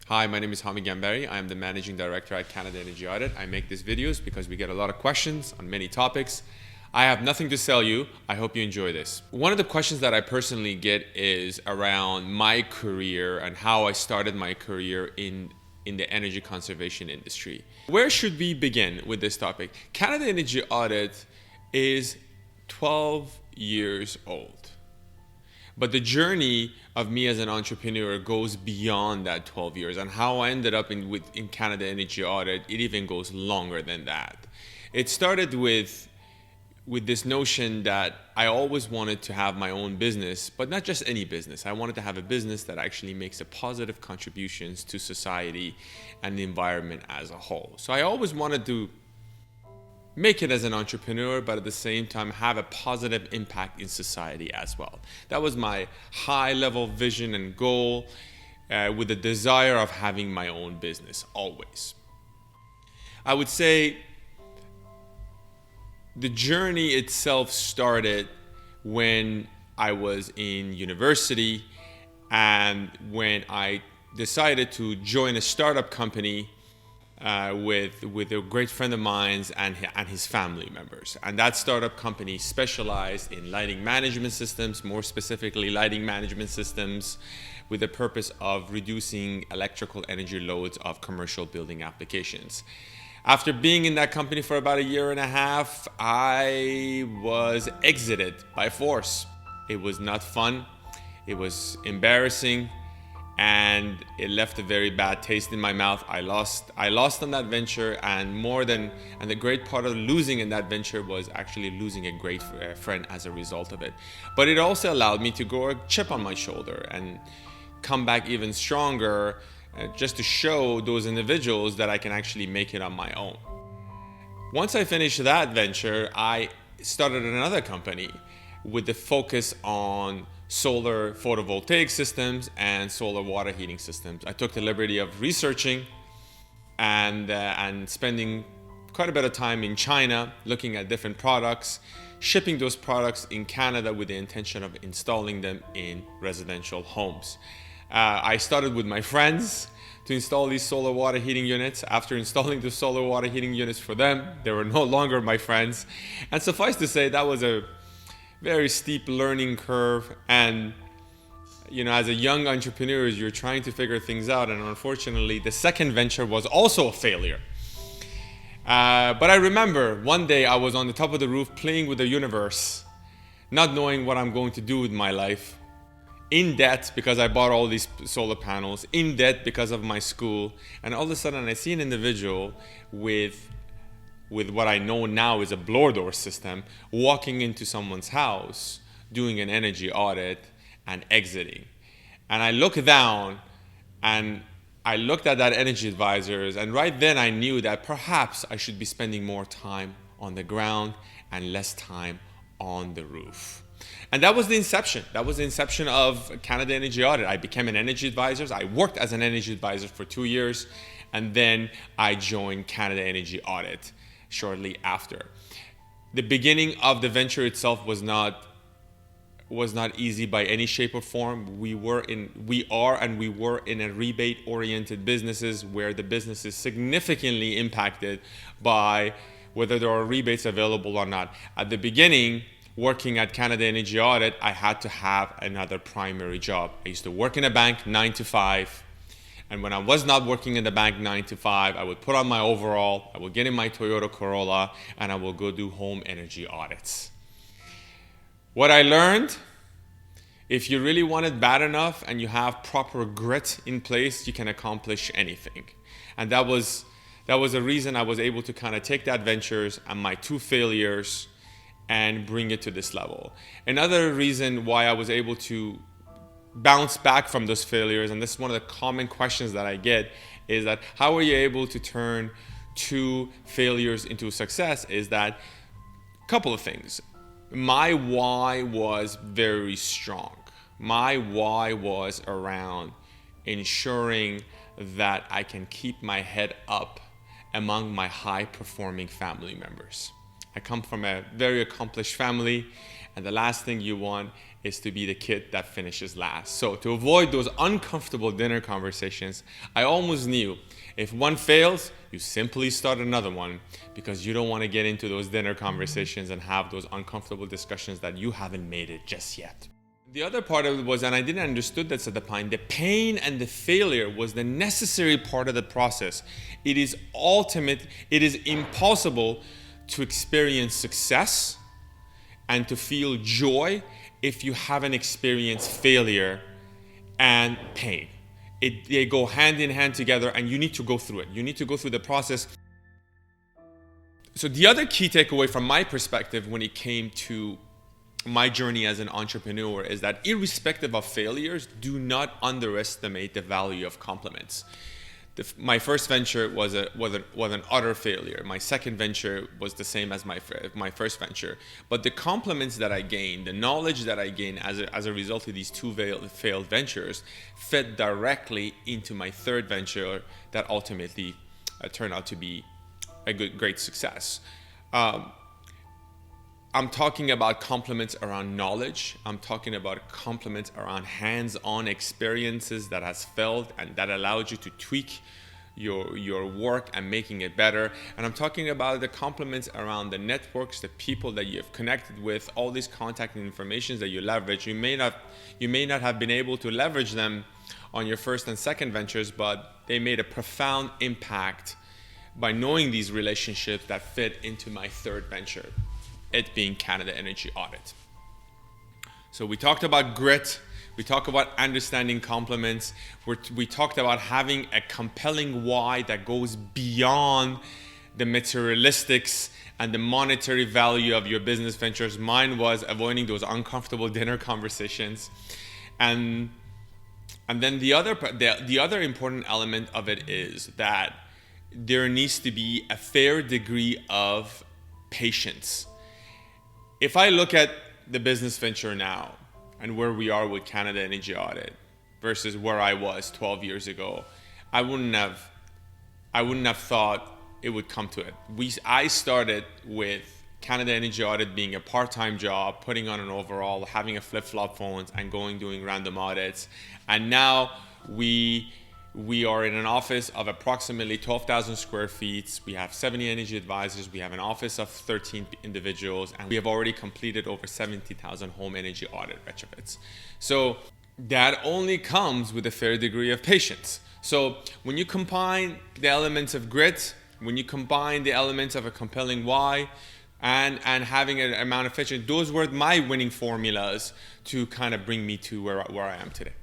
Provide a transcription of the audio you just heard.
Hi, my name is Hamed Ghanbari. I am the Managing Director at Canada Energy Audit. I make these videos because we get a lot of questions on many topics. I have nothing to sell you. I hope you enjoy this. One of the questions that I personally get is around my career and how I started my career in the energy conservation industry. Where should we begin with this topic? Canada Energy Audit is 12 years old. But the journey of me as an entrepreneur goes beyond that 12 years, and how I ended up in Canada Energy Audit, it even goes longer than that. It started with this notion that I always wanted to have my own business, but not just any business. I wanted to have a business that actually makes a positive contributions to society and the environment as a whole. So I always wanted to make it as an entrepreneur, but at the same time have a positive impact in society as well. That was my high-level vision and goal, with the desire of having my own business always. I would say the journey itself started when I was in university and when I decided to join a startup company with a great friend of mine and his family members. And that startup company specialized in lighting management systems, more specifically lighting management systems with the purpose of reducing electrical energy loads of commercial building applications. After being in that company for about 1.5 years, I was exited by force. It was not fun. It was embarrassing. And it left a very bad taste in my mouth. I lost on that venture, and the great part of losing in that venture was actually losing a great friend as a result of it. But it also allowed me to grow a chip on my shoulder and come back even stronger, just to show those individuals that I can actually make it on my own. Once I finished that venture, I started another company with the focus on solar photovoltaic systems and solar water heating systems. I took the liberty of researching and spending quite a bit of time in China looking at different products, shipping those products in Canada with the intention of installing them in residential homes. I started with my friends to install these solar water heating units. After installing the solar water heating units for them, they were no longer my friends. And suffice to say, that was a very steep learning curve, and as a young entrepreneur, you're trying to figure things out, and unfortunately the second venture was also a failure. But I remember one day I was on the top of the roof playing with the universe, not knowing what I'm going to do with my life, in debt because I bought all these solar panels, in debt because of my school, and all of a sudden I see an individual with what I know now is a blower door system, walking into someone's house, doing an energy audit, and exiting. And I look down, and I looked at that energy advisors, and right then I knew that perhaps I should be spending more time on the ground and less time on the roof. And that was the inception. That was the inception of Canada Energy Audit. I became an energy advisor. I worked as an energy advisor for 2 years, and then I joined Canada Energy Audit shortly after. The beginning of the venture itself was not easy by any shape or form. We were in a rebate-oriented businesses where the business is significantly impacted by whether there are rebates available or not. At the beginning, working at Canada Energy Audit, I had to have another primary job. I used to work in a bank 9 to 5. And when I was not working in the bank 9 to 5, I would put on my overall, I would get in my Toyota Corolla, and I will go do home energy audits. What I learned, if you really want it bad enough and you have proper grit in place, you can accomplish anything. And that was a reason I was able to kind of take that ventures and my 2 failures and bring it to this level. Another reason why I was able to bounce back from those failures, and this is one of the common questions that I get, is that how are you able to turn 2 failures into success, is that a couple of things. My why was very strong. My why was around ensuring that I can keep my head up among my high-performing family members. I come from a very accomplished family, and the last thing you want is to be the kid that finishes last. So to avoid those uncomfortable dinner conversations, I almost knew if one fails, you simply start another one, because you don't want to get into those dinner conversations and have those uncomfortable discussions that you haven't made it just yet. The other part of it was, and I didn't understood this at the time, the pain and the failure was the necessary part of the process. It is impossible to experience success and to feel joy if you haven't experienced failure and pain. They go hand in hand together, and you need to go through it. You need to go through the process. So the other key takeaway from my perspective when it came to my journey as an entrepreneur is that irrespective of failures, do not underestimate the value of compliments. My first venture was an utter failure. My second venture was the same as my first venture. But the compliments that I gained, the knowledge that I gained as a result of these two failed ventures, fed directly into my third venture that ultimately turned out to be a great success. I'm talking about compliments around knowledge. I'm talking about compliments around hands-on experiences that has failed and that allowed you to tweak your work and making it better. And I'm talking about the compliments around the networks, the people that you have connected with, all these contact information that you leverage. You may not have been able to leverage them on your first and second ventures, but they made a profound impact by knowing these relationships that fit into my third venture, it being Canada Energy Audit. So we talked about grit, we talked about understanding compliments, we talked about having a compelling why that goes beyond the materialistics and the monetary value of your business ventures. Mine was avoiding those uncomfortable dinner conversations. And then the other important element of it is that there needs to be a fair degree of patience. If I look at the business venture now and where we are with Canada Energy Audit versus where I was 12 years ago, I wouldn't have thought it would come to it. I started with Canada Energy Audit being a part-time job, putting on an overall, having a flip-flop phones and doing random audits. And now we are in an office of approximately 12,000 square feet. We have 70 energy advisors. We have an office of 13 individuals, and we have already completed over 70,000 home energy audit retrofits. So that only comes with a fair degree of patience. So when you combine the elements of grit, when you combine the elements of a compelling why, and having an amount of patience, those were my winning formulas to kind of bring me to where I am today.